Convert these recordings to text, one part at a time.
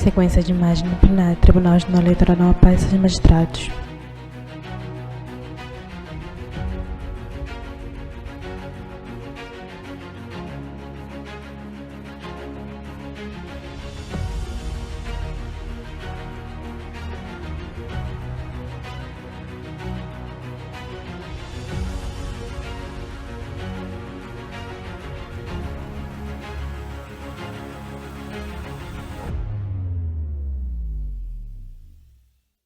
Sequência de imagem no plenário. Tribunal Regional Eleitoral não apaz seus magistrados.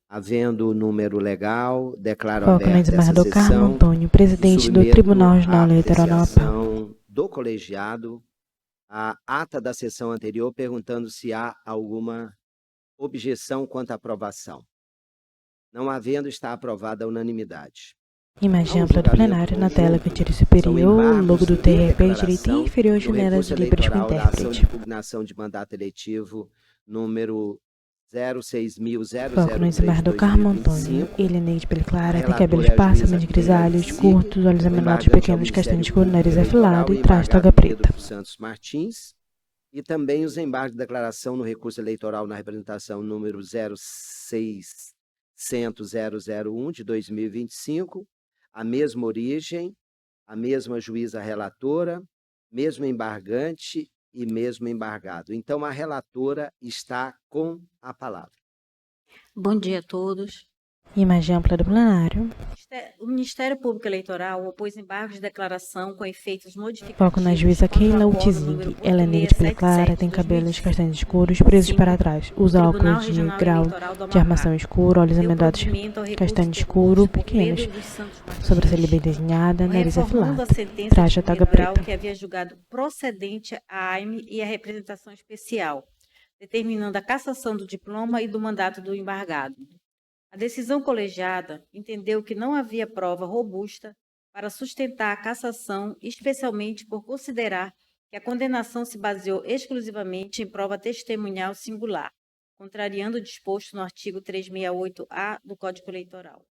Havendo o número legal, declaro Foco no aberta essa desembargador Carmo sessão Antônio, presidente do submeto Tribunal à Regional Eleitoral não apaz. apreciação do colegiado a ata da sessão anterior, perguntando se há alguma objeção quanto à aprovação. Não havendo, está aprovada a unanimidade. Imagem Ao ampla do julgamento plenário na tela, conjunto, cantilho são superior, embargos logo do de TRP, direita declaração inferior, do janela de recurso libras com eleitoral da ação de intérprete. impugnação de mandato eletivo número Foco no desembargador Carmo Antônio, 06.003/2025. ele neide pele A clara, tem relatora cabelos é a parcialmente juíza grisalhos, Keila curtos, olhos o amenotes embargante é o pequenos, castanho Ministério escuro, Público nariz Eleitoral afilado e e traje toga embargado Pedro preta. dos Santos Martins, e também os embargos de declaração no recurso eleitoral na representação número 06.00001 de 2025, a mesma origem, a mesma juíza relatora, mesmo embargante e mesmo embargado. Então, a relatora está com a palavra. Bom dia a todos. Imagem ampla do plenário. O Ministério Público Eleitoral opôs embargos de declaração com efeitos modificativos. Foco na juíza contra o Keila acordo Utizig. número Ela é negra de pele clara, tem 8677/2025. cabelos castanhos escuros, presos para trás. Usa Tribunal óculos de Regional grau Eleitoral do de armação Amapá escura, olhos deu amendoados provimento ao recurso castanho interposto escuro, por pequenos, Pedro dos Santos Martins, sobrancelha bem desenhada, nariz reformando afilado, a sentença traje de a toga primeiro grau preta. que havia julgado procedente a AIME e a representação especial, determinando a cassação do diploma e do mandato do embargado. A decisão colegiada entendeu que não havia prova robusta para sustentar a cassação, especialmente por considerar que a condenação se baseou exclusivamente em prova testemunhal singular, contrariando o disposto no artigo 368-A do Código Eleitoral.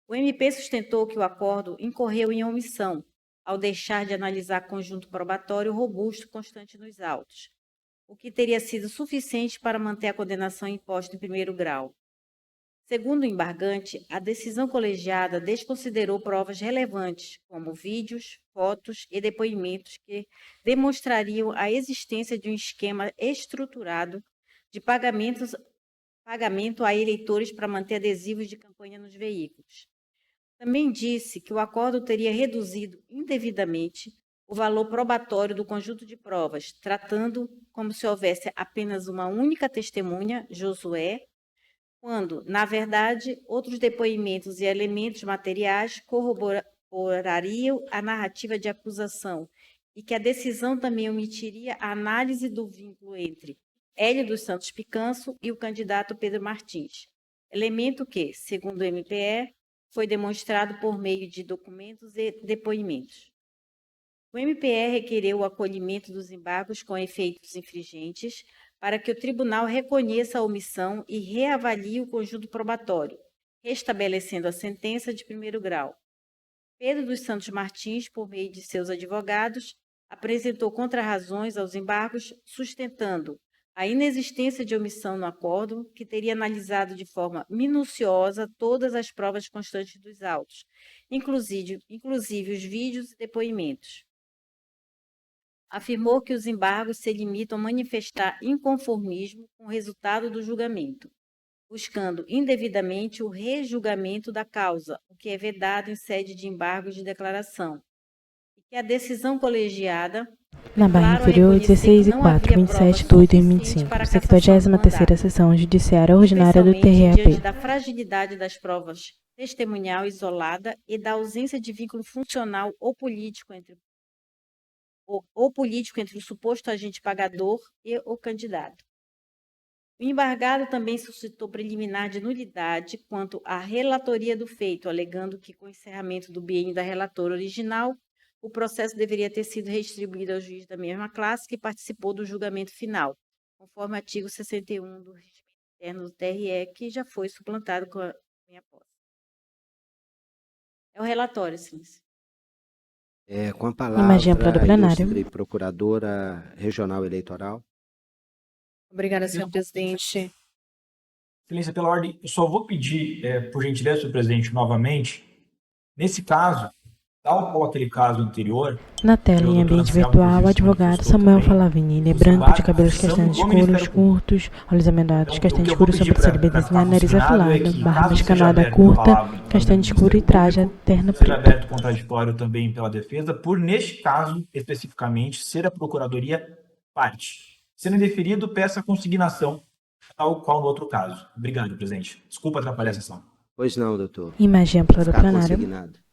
O MP sustentou que o acordo incorreu em omissão, ao deixar de analisar conjunto probatório robusto constante nos autos, o que teria sido suficiente para manter a condenação imposta em primeiro grau. Segundo o embargante, a decisão colegiada desconsiderou provas relevantes, como vídeos, fotos e depoimentos que demonstrariam a existência de um esquema estruturado de pagamento a eleitores para manter adesivos de campanha nos veículos. Também disse que o acordo teria reduzido indevidamente o valor probatório do conjunto de provas, tratando como se houvesse apenas uma única testemunha, Josué, quando, na verdade, outros depoimentos e elementos materiais corroborariam a narrativa de acusação e que a decisão também omitiria a análise do vínculo entre Hélio dos Santos Picanço e o candidato Pedro Martins, elemento que, segundo o MPE, foi demonstrado por meio de documentos e depoimentos. O MPE requereu o acolhimento dos embargos com efeitos infringentes para que o tribunal reconheça a omissão e reavalie o conjunto probatório, restabelecendo a sentença de primeiro grau. Pedro dos Santos Martins, por meio de seus advogados, apresentou contrarrazões aos embargos, sustentando a inexistência de omissão no acordo, que teria analisado de forma minuciosa todas as provas constantes dos autos, inclusive os vídeos e depoimentos. Afirmou que os embargos se limitam a manifestar inconformismo com o resultado do julgamento, buscando indevidamente o rejulgamento da causa, o que é vedado em sede de embargos de declaração, e que a decisão colegiada Na barra inferior, 16 e 4, 27 de 8 e 25, 73ª Sessão Judiciária Ordinária do diante TRAP. da fragilidade das provas testemunhal isolada e da ausência de vínculo funcional ou político entre o suposto agente pagador e o candidato. O embargado também suscitou preliminar de nulidade quanto à relatoria do feito, alegando que, com o encerramento do biênio da relatora original, o processo deveria ter sido restribuído ao juiz da mesma classe que participou do julgamento final, conforme o artigo 61 do regimento interno do TRE, que já foi suplantado com a minha posse. É o relatório, senhores. Com a Imagem ampla do palavra, a plenário. ilustre procuradora regional eleitoral. Obrigada, senhor presidente. Excelência, pela ordem, eu só vou pedir, por gentileza, senhor presidente, novamente, nesse caso, tal qual aquele caso anterior, Na tela, em ambiente virtual, o advogado Samuel Falavini. Ele é branco, de cabelos castanhos escuros, curtos, olhos amendoados, castanho escuro, sobrancelha desenhada, nariz afilada, barba escanada curta, castanho escuro e traje terno seja preto. aberto contraditório também pela defesa, por, neste caso, especificamente, ser a Procuradoria parte. Sendo indeferido, peço a consignação, tal qual no outro caso. Obrigado, presidente. Desculpa atrapalhar a sessão. Pois não, doutor. Imagem ampla do Está plenário. consignado.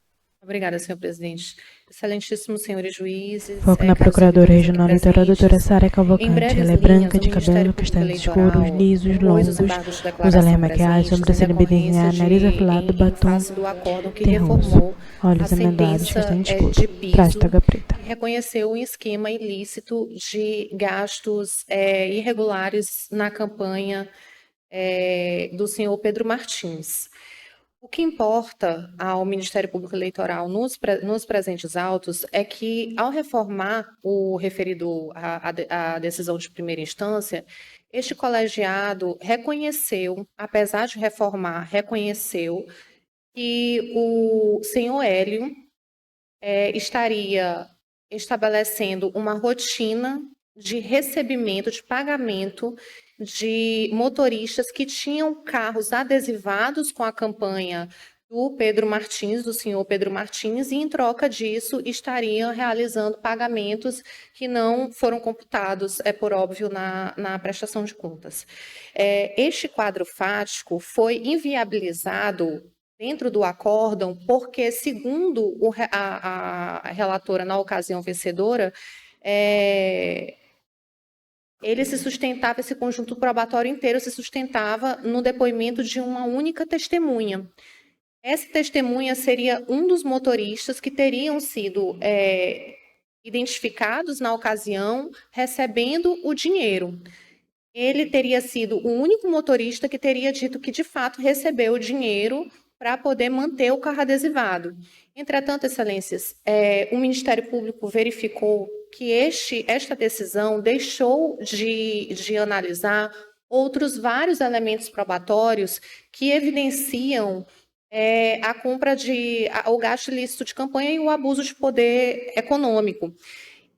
Obrigada, senhor presidente. Excelentíssimos senhores juízes. Foco na caros Procuradora ouvintes Regional aqui Eleitoral, doutora presentes. Sara Em Cavalcante. breves Ela é linhas, branca, o de Ministério cabelo Público castanhos Eleitoral escuros, lisos, propôs os longos, embargos de os declaração olhos maquiados, presentes sobrancelha em decorrência desenhada, nariz afilado, em batom face do acórdão que terroso, reformou a olhos amendoados, sentença castanho de escuro, traje piso toga preta. que reconheceu um esquema ilícito de gastos irregulares na campanha do senhor Pedro Martins. O que importa ao Ministério Público Eleitoral nos presentes autos é que, ao reformar o referido à decisão de primeira instância, este colegiado reconheceu, apesar de reformar, reconheceu que o senhor Hélio estaria estabelecendo uma rotina de recebimento, de pagamento de motoristas que tinham carros adesivados com a campanha do Pedro Martins, do senhor Pedro Martins, e em troca disso estariam realizando pagamentos que não foram computados, por óbvio, na prestação de contas. Este quadro fático foi inviabilizado dentro do acórdão, porque, segundo a relatora na ocasião vencedora, ele se sustentava, esse conjunto probatório inteiro se sustentava no depoimento de uma única testemunha. Essa testemunha seria um dos motoristas que teriam sido identificados na ocasião recebendo o dinheiro. Ele teria sido o único motorista que teria dito que, de fato, recebeu o dinheiro para poder manter o carro adesivado. Entretanto, excelências, o Ministério Público verificou que esta decisão deixou de analisar outros vários elementos probatórios que evidenciam a compra o gasto ilícito de campanha e o abuso de poder econômico.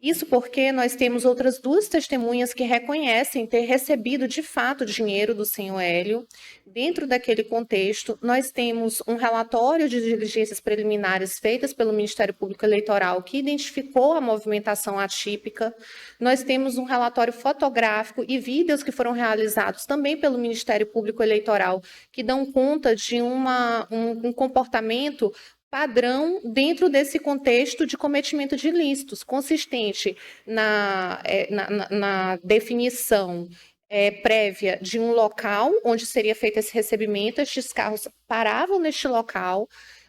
Isso porque nós temos outras duas testemunhas que reconhecem ter recebido, de fato, dinheiro do senhor Hélio. Dentro daquele contexto, nós temos um relatório de diligências preliminares feitas pelo Ministério Público Eleitoral que identificou a movimentação atípica. Nós temos um relatório fotográfico e vídeos que foram realizados também pelo Ministério Público Eleitoral que dão conta de um comportamento padrão dentro desse contexto de cometimento de ilícitos, consistente na definição prévia de um local onde seria feito esse recebimento. Estes carros paravam neste local,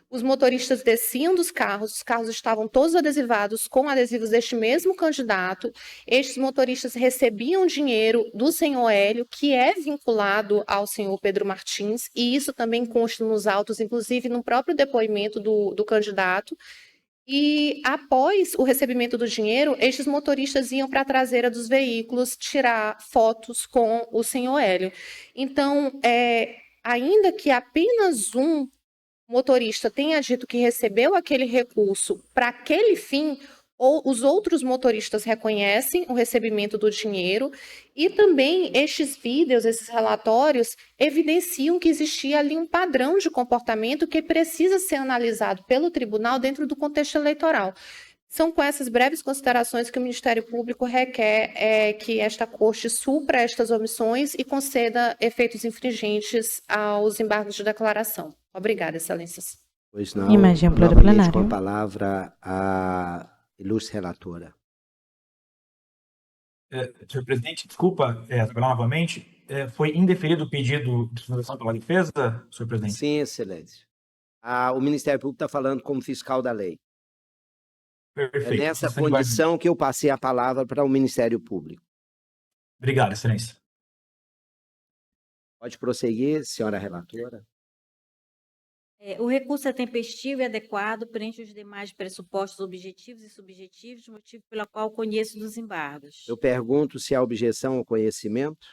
os motoristas desciam dos carros, os carros estavam todos adesivados com adesivos deste mesmo candidato. Estes motoristas recebiam dinheiro do senhor Hélio, que é vinculado ao senhor Pedro Martins, e isso também consta nos autos, inclusive no próprio depoimento do candidato. E após o recebimento do dinheiro, estes motoristas iam para a traseira dos veículos tirar fotos com o senhor Hélio. Então, ainda que apenas um motorista tenha dito que recebeu aquele recurso para aquele fim, ou os outros motoristas reconhecem o recebimento do dinheiro, e também estes vídeos, esses relatórios, evidenciam que existia ali um padrão de comportamento que precisa ser analisado pelo tribunal dentro do contexto eleitoral. São com essas breves considerações que o Ministério Público requer que esta Corte supra estas omissões e conceda efeitos infringentes aos embargos de declaração. Obrigada, excelências. Pois não. Imagem ampla do Novamente com plenário. a palavra a ilustre relatora. Senhor presidente, desculpa atrapalhar novamente. Foi indeferido o pedido de sustentação pela defesa, senhor presidente? Sim, excelência. O Ministério Público está falando como fiscal da lei. Perfeito. É nessa condição que eu passei a palavra para o Ministério Público. Obrigado, excelência. Pode prosseguir, senhora relatora. O recurso é tempestivo e adequado perante os demais pressupostos objetivos e subjetivos, motivo pelo qual conheço dos embargos. Eu pergunto se há objeção ao conhecimento.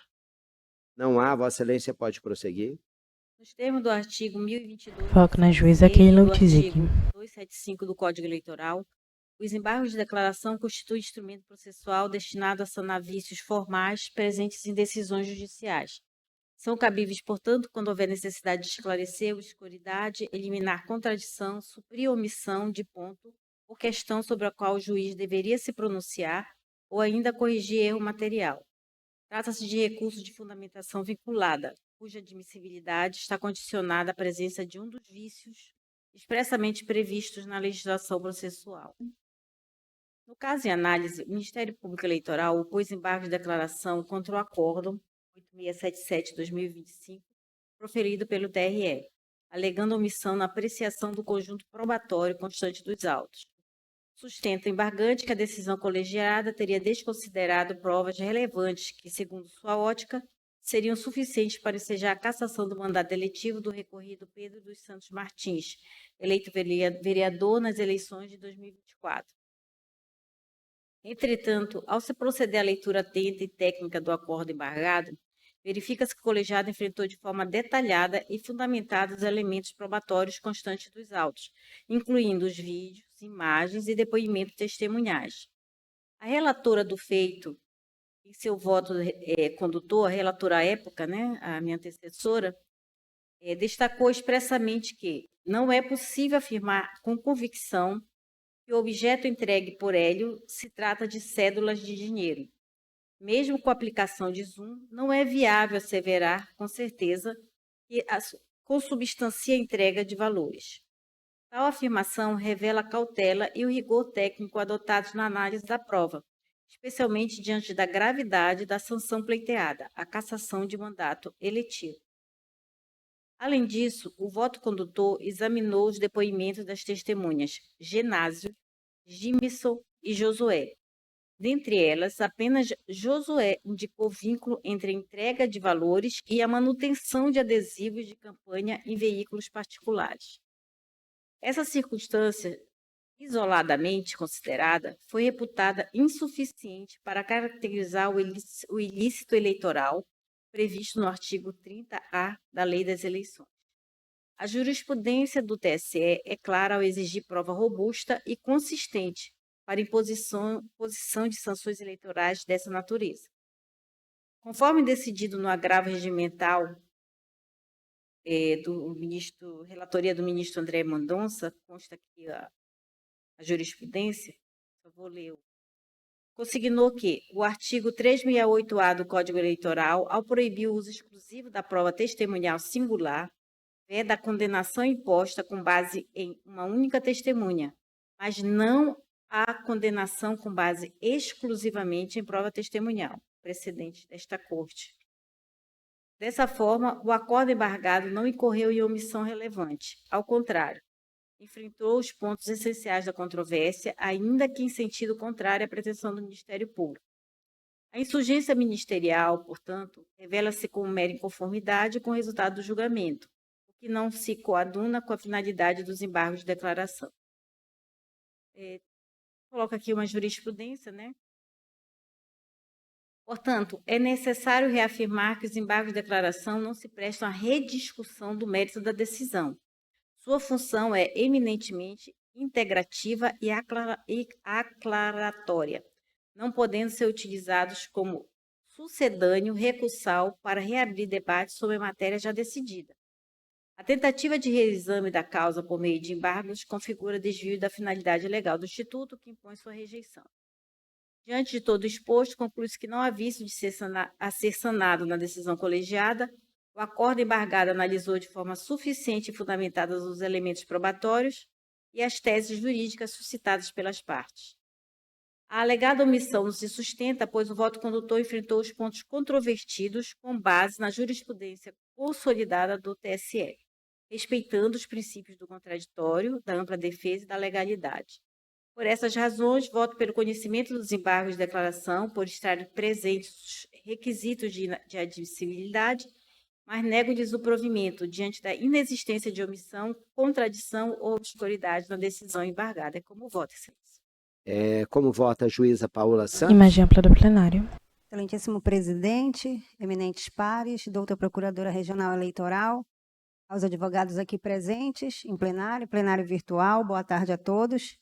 Não há, Vossa Excelência pode prosseguir. Nos termos do artigo 1022, Foco na juíza e Keila do Utzik. artigo 275 do Código Eleitoral, os embargos de declaração constituem instrumento processual destinado a sanar vícios formais presentes em decisões judiciais. São cabíveis, portanto, quando houver necessidade de esclarecer obscuridade, eliminar contradição, suprir omissão de ponto ou questão sobre a qual o juiz deveria se pronunciar ou ainda corrigir erro material. Trata-se de recurso de fundamentação vinculada, cuja admissibilidade está condicionada à presença de um dos vícios expressamente previstos na legislação processual. No caso em análise, o Ministério Público Eleitoral opôs embargo de declaração contra o acórdão 8677/2025, proferido pelo TRE, alegando omissão na apreciação do conjunto probatório constante dos autos. Sustenta o embargante que a decisão colegiada teria desconsiderado provas relevantes que, segundo sua ótica, seriam suficientes para ensejar a cassação do mandato eletivo do recorrido Pedro dos Santos Martins, eleito vereador nas eleições de 2024. Entretanto, ao se proceder à leitura atenta e técnica do acordo embargado, verifica-se que o colegiado enfrentou de forma detalhada e fundamentada os elementos probatórios constantes dos autos, incluindo os vídeos, imagens e depoimentos testemunhais. A relatora do feito, em seu voto condutor, a relatora à época, a minha antecessora, destacou expressamente que não é possível afirmar com convicção que o objeto entregue por Hélio se trata de cédulas de dinheiro. Mesmo com a aplicação de zoom, não é viável asseverar com certeza que consubstancia a entrega de valores. Tal afirmação revela a cautela e o rigor técnico adotados na análise da prova, especialmente diante da gravidade da sanção pleiteada, a cassação de mandato eletivo. Além disso, o voto condutor examinou os depoimentos das testemunhas Genásio, Gimison e Josué. Dentre elas, apenas Josué indicou vínculo entre a entrega de valores e a manutenção de adesivos de campanha em veículos particulares. Essa circunstância, isoladamente considerada, foi reputada insuficiente para caracterizar o ilícito eleitoral previsto no artigo 30-A da Lei das Eleições. A jurisprudência do TSE é clara ao exigir prova robusta e consistente para imposição de sanções eleitorais dessa natureza. Conforme decidido no agravo regimental relatoria do ministro André Mendonça, consta aqui a jurisprudência, eu vou ler. Consignou que o artigo 368-A do Código Eleitoral, ao proibir o uso exclusivo da prova testemunhal singular, veda a condenação imposta com base em uma única testemunha, mas não a condenação com base exclusivamente em prova testemunhal, precedente desta Corte. Dessa forma, o acordo embargado não incorreu em omissão relevante. Ao contrário, enfrentou os pontos essenciais da controvérsia, ainda que em sentido contrário à pretensão do Ministério Público. A insurgência ministerial, portanto, revela-se como mera inconformidade com o resultado do julgamento, o que não se coaduna com a finalidade dos embargos de declaração. Coloca aqui uma jurisprudência, Portanto, é necessário reafirmar que os embargos de declaração não se prestam à rediscussão do mérito da decisão. Sua função é eminentemente integrativa e aclaratória, não podendo ser utilizados como sucedâneo recursal para reabrir debate sobre matéria já decidida. A tentativa de reexame da causa por meio de embargos configura desvio da finalidade legal do Instituto, que impõe sua rejeição. Diante de todo o exposto, conclui-se que não há vício de ser sanado na decisão colegiada. O acordo embargado analisou de forma suficiente e fundamentada os elementos probatórios e as teses jurídicas suscitadas pelas partes. A alegada omissão não se sustenta, pois o voto condutor enfrentou os pontos controvertidos com base na jurisprudência consolidada do TSE, respeitando os princípios do contraditório, da ampla defesa e da legalidade. Por essas razões, voto pelo conhecimento dos embargos de declaração, por estarem presentes os requisitos de admissibilidade, mas nego-lhes o provimento diante da inexistência de omissão, contradição ou obscuridade na decisão embargada. É como voto, Excelência. Como vota a juíza Paula Santos? Imagem ampla do plenário. Excelentíssimo presidente, eminentes pares, doutora procuradora regional eleitoral, aos advogados aqui presentes em plenário virtual, boa tarde a todos.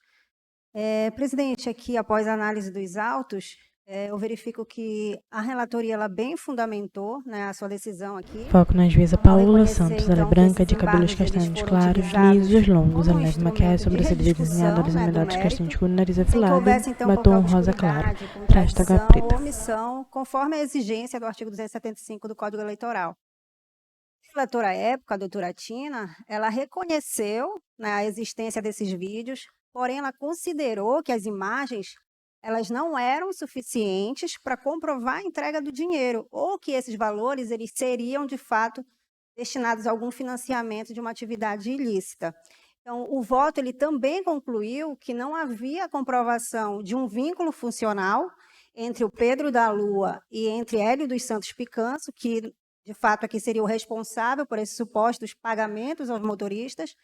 Presidente, aqui após a análise dos autos, eu verifico que a relatoria ela bem fundamentou, né, a sua decisão aqui. Foco na juíza Paula Santos. Ela é branca, de cabelos castanhos claros, lisos, longos. Ela leva maquiagem sobrancelha desenhada, olhos amendoados, castanhos escuros, nariz afilado, batom rosa claro, traje toga preta. Ou omissão, conforme a exigência do artigo 275 do Código Eleitoral. A relatora à época, a doutora Tina, ela reconheceu, né, a existência desses vídeos, porém ela considerou que as imagens elas não eram suficientes para comprovar a entrega do dinheiro, ou que esses valores eles seriam, de fato, destinados a algum financiamento de uma atividade ilícita. Então, o voto ele também concluiu que não havia comprovação de um vínculo funcional entre o Pedro da Lua e entre Hélio dos Santos Picanço, que, de fato, aqui seria o responsável por esses supostos pagamentos aos motoristas,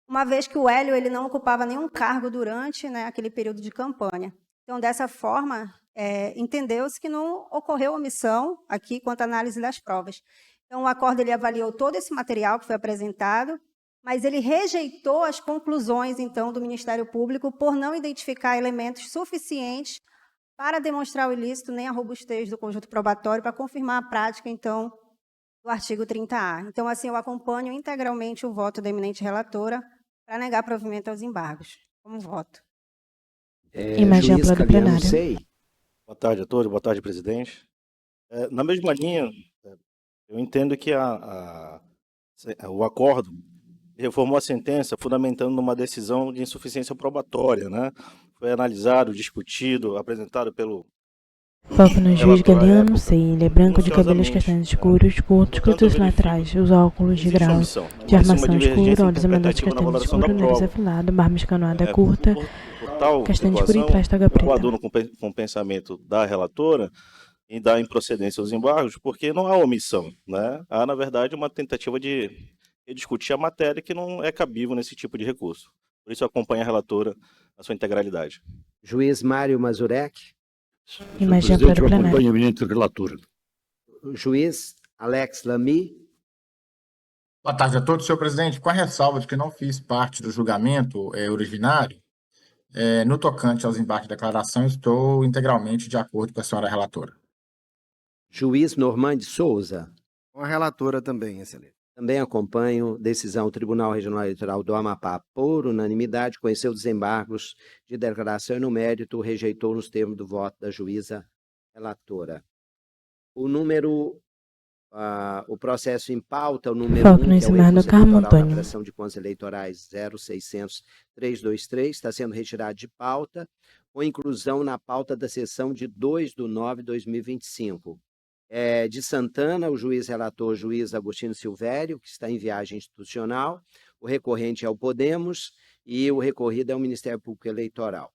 uma vez que o Hélio ele não ocupava nenhum cargo durante, né, aquele período de campanha. Então, dessa forma, entendeu-se que não ocorreu omissão aqui quanto à análise das provas. Então, o acordo ele avaliou todo esse material que foi apresentado, mas ele rejeitou as conclusões, então, do Ministério Público por não identificar elementos suficientes para demonstrar o ilícito nem a robustez do conjunto probatório para confirmar a prática, então, do artigo 30A. Então, assim, eu acompanho integralmente o voto da eminente relatora para negar provimento aos embargos. Como voto. Imagem ampla do plenário. Boa tarde a todos, boa tarde, presidente. Na mesma linha, eu entendo que o acordo reformou a sentença fundamentando numa decisão de insuficiência probatória, né? Foi analisado, discutido, apresentado pelo... Foco no juiz Galeano C. Ele é branco, de cabelos castanhos escuros, curtos, curtos laterais, os óculos de grau de armação escura, olhos amendoados castanhos escuros, nariz afilado, barba escanoada curta, castanho escuro e traje toga preta. Eu aduno com o pensamento da relatora em dar improcedência aos embargos, porque não há omissão, né? Há, na verdade, uma tentativa de discutir a matéria que não é cabível nesse tipo de recurso. Por isso, eu acompanho a relatora na sua integralidade. Juiz Mário Mazurek. Imagem ampla do plenário. Acompanho a eminente relatora. Juiz Alex Lamy. Boa tarde a todos, senhor presidente. Com a ressalva de que não fiz parte do julgamento originário, no tocante aos embarques de declaração, estou integralmente de acordo com a senhora relatora. Juiz Normande Souza. Com a relatora também, excelente. Também acompanho decisão Tribunal Regional Eleitoral do Amapá por unanimidade, conheceu desembargos de declaração e no mérito rejeitou nos termos do voto da juíza relatora. O processo em pauta, o número 1, que é o recurso eleitoral na pressão de contas eleitorais 0600-323, está sendo retirado de pauta, com inclusão na pauta da sessão de 2/9/2025. De Santana, o juiz relator, juiz Agostinho Silvério, que está em viagem institucional, o recorrente é o Podemos e o recorrido é o Ministério Público Eleitoral.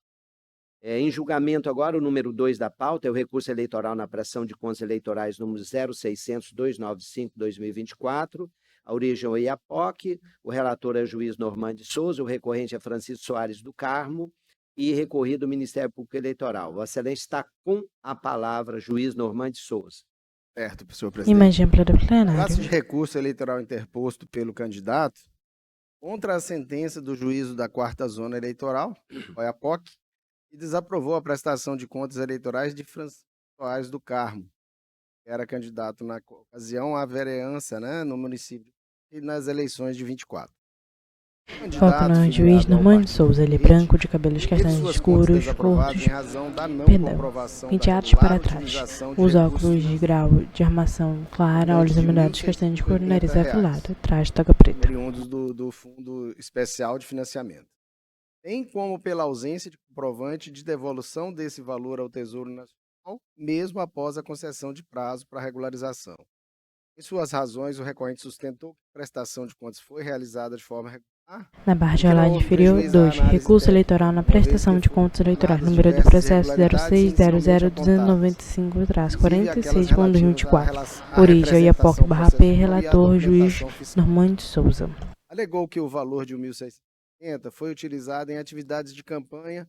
Em julgamento agora, o número 2 da pauta é o recurso eleitoral na pressão de contas eleitorais número 0600-295-2024, a origem é o IAPOC, o relator é o juiz Normande Souza, o recorrente é Francisco Soares do Carmo e recorrido o Ministério Público Eleitoral. Vossa Excelência está com a palavra, juiz Normande Souza. Certo, senhor presidente. Imagem ampla do plenário. Trata-se de recurso eleitoral interposto pelo candidato contra a sentença do juízo da 4ª Zona Eleitoral, OIAPOC, que desaprovou a prestação de contas eleitorais de Francisco Soares do Carmo, que era candidato na ocasião à vereança, né, no município e nas eleições de 24. Foco no juiz Normande Souza. Ele é branco, de cabelos castanhos escuros, curtos, penteados para trás. Os óculos de grau de armação clara, olhos amendoados castanhos escuros, nariz afilado, traje toga preta. Oriundos do Fundo Especial de Financiamento. Bem como pela ausência de comprovante de devolução desse valor ao Tesouro Nacional, mesmo após a concessão de prazo para regularização. Em suas razões, o recorrente sustentou que a prestação de contas foi realizada de forma regular. Na barra de Alá diferiu 2. Recurso eleitoral na prestação de contas eleitorais. Número do processo 0600-295-46.2024. Origem IAPOC/P. Relator juiz Normande Souza. Alegou que o valor de R$ 1.660 foi utilizado em atividades de campanha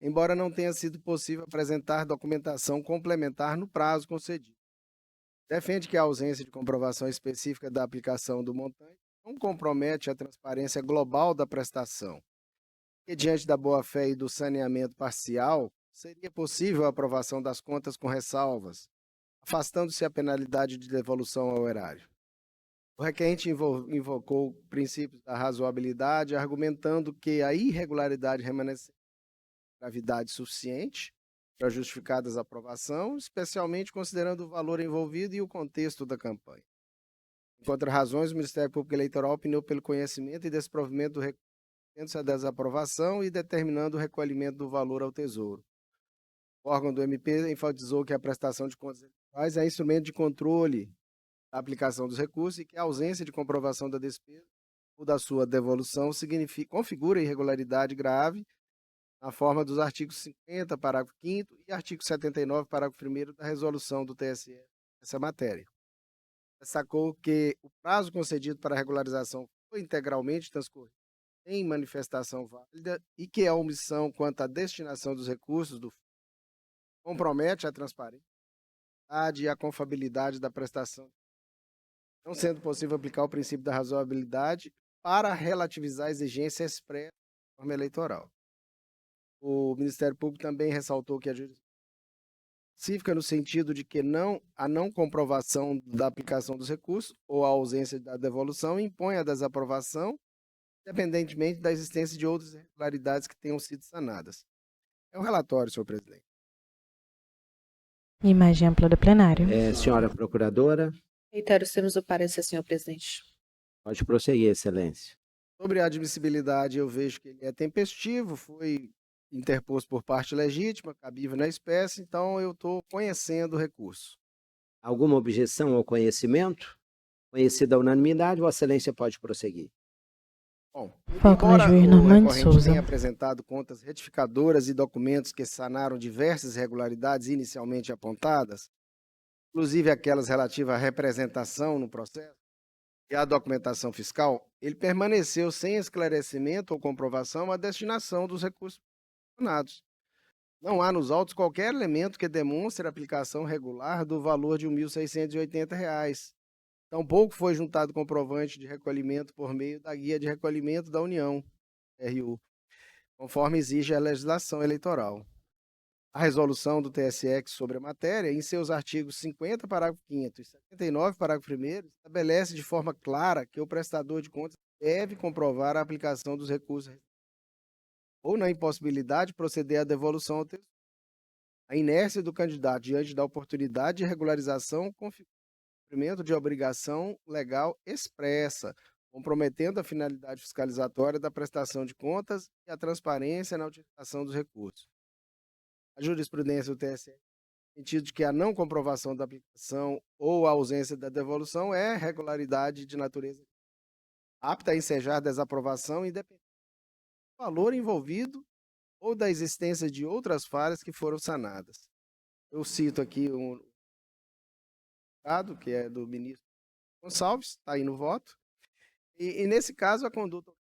embora não tenha sido possível apresentar documentação complementar no prazo concedido. Defende que a ausência de comprovação específica da aplicação do montante não compromete a transparência global da prestação, que diante da boa-fé e do saneamento parcial, seria possível a aprovação das contas com ressalvas, afastando-se a penalidade de devolução ao erário. O requerente invocou princípios da razoabilidade, argumentando que a irregularidade remanescente tem gravidade suficiente para justificar a desaprovação, especialmente considerando o valor envolvido e o contexto da campanha. Em contra-razões, o Ministério Público Eleitoral opiniou pelo conhecimento e desprovimento do recurso a desaprovação e determinando o recolhimento do valor ao Tesouro. O órgão do MP enfatizou que a prestação de contas eleitorais é instrumento de controle da aplicação dos recursos e que a ausência de comprovação da despesa ou da sua devolução configura irregularidade grave na forma dos artigos 50, parágrafo 5º e artigo 79, parágrafo 1º da resolução do TSE nessa matéria. Destacou que o prazo concedido para a regularização foi integralmente transcorrido sem manifestação válida e que a omissão quanto à destinação dos recursos do fundo compromete a transparência e a confiabilidade da prestação, não sendo possível aplicar o princípio da razoabilidade para relativizar a exigência expressa da norma eleitoral. O Ministério Público também ressaltou que a jurisprudência específica no sentido de que a não comprovação da aplicação dos recursos ou a ausência da devolução impõe a desaprovação, independentemente da existência de outras irregularidades que tenham sido sanadas. É o relatório, senhor presidente. Imagem ampla do plenário. Senhora Procuradora, Reitero os termos do parecer, senhor presidente. pode prosseguir, Excelência. Sobre a admissibilidade, eu vejo que ele é tempestivo, foi interposto por parte legítima, cabível na espécie, então eu estou conhecendo o recurso. Alguma objeção ao conhecimento? Conhecida a unanimidade, Vossa Excelência pode prosseguir. Bom, Foco no embora juiz o Normando recorrente Souza. tenha apresentado contas retificadoras e documentos que sanaram diversas irregularidades inicialmente apontadas, inclusive aquelas relativas à representação no processo e à documentação fiscal, ele permaneceu sem esclarecimento ou comprovação a destinação dos recursos mencionados. Não há nos autos qualquer elemento que demonstre a aplicação regular do valor de R$ 1.680. Tampouco foi juntado comprovante de recolhimento por meio da Guia de Recolhimento da União, RU, conforme exige a legislação eleitoral. A resolução do TSE sobre a matéria, em seus artigos 50, parágrafo 5º e 79, parágrafo 1º, estabelece de forma clara que o prestador de contas deve comprovar a aplicação dos recursos ou, na impossibilidade, proceder à devolução ao Tesouro. A inércia do candidato diante da oportunidade de regularização configura o cumprimento de obrigação legal expressa, comprometendo a finalidade fiscalizatória da prestação de contas e a transparência na utilização dos recursos. A jurisprudência do TSE, no sentido de que a não comprovação da aplicação ou a ausência da devolução é regularidade de natureza apta a ensejar desaprovação independente do valor envolvido ou da existência de outras falhas que foram sanadas. Eu cito aqui um dado que é do ministro Gonçalves, está aí no voto, e nesse caso a conduta do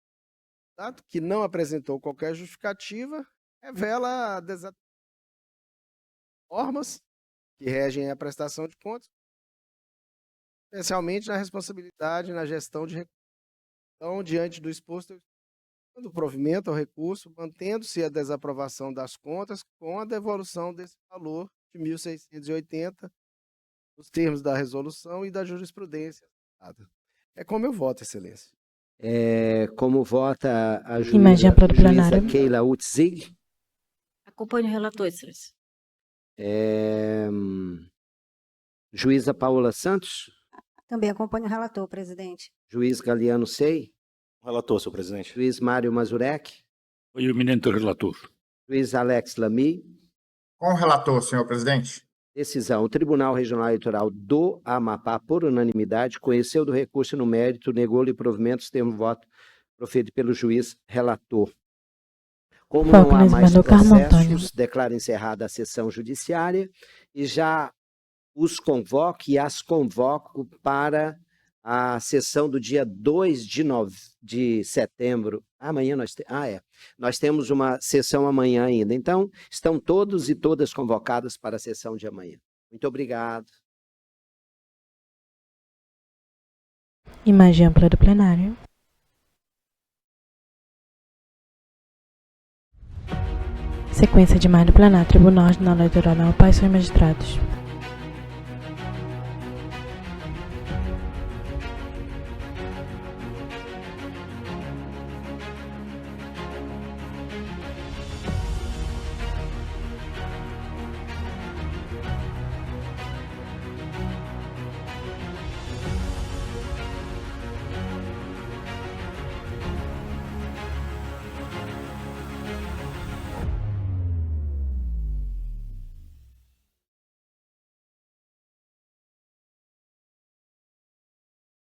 candidato, que não apresentou qualquer justificativa, revela a normas que regem a prestação de contas, especialmente na responsabilidade na gestão de recursos. Então, diante do exposto, do provimento ao recurso, mantendo-se a desaprovação das contas com a devolução desse valor de 1.680, nos termos da resolução e da jurisprudência. É como eu voto, Excelência. Como vota a Imagem ampla do juíza plenário. Keila Utzig? Acompanhe o relator, Excelência. Juíza Paola Santos? Também acompanho o relator, presidente. Juiz Galiano Sei? Relator, senhor presidente. Juiz Mário Mazurek? O eminente relator. Juiz Alex Lamy? Com o relator, senhor presidente. Decisão. O Tribunal Regional Eleitoral do Amapá, por unanimidade, conheceu do recurso no mérito, negou-lhe provimentos, termo voto proferido pelo juiz relator. Como não há mais processos, declaro encerrada a sessão judiciária e já os convoco e as convoco para a sessão do dia 2 de setembro. Amanhã nós temos uma sessão amanhã ainda. Então, estão todos e todas convocadas para a sessão de amanhã. Muito obrigado. Imagem ampla do plenário. Sequência de imagem do plenário. Tribunal Regional Eleitoral da Paz, senhores magistrados.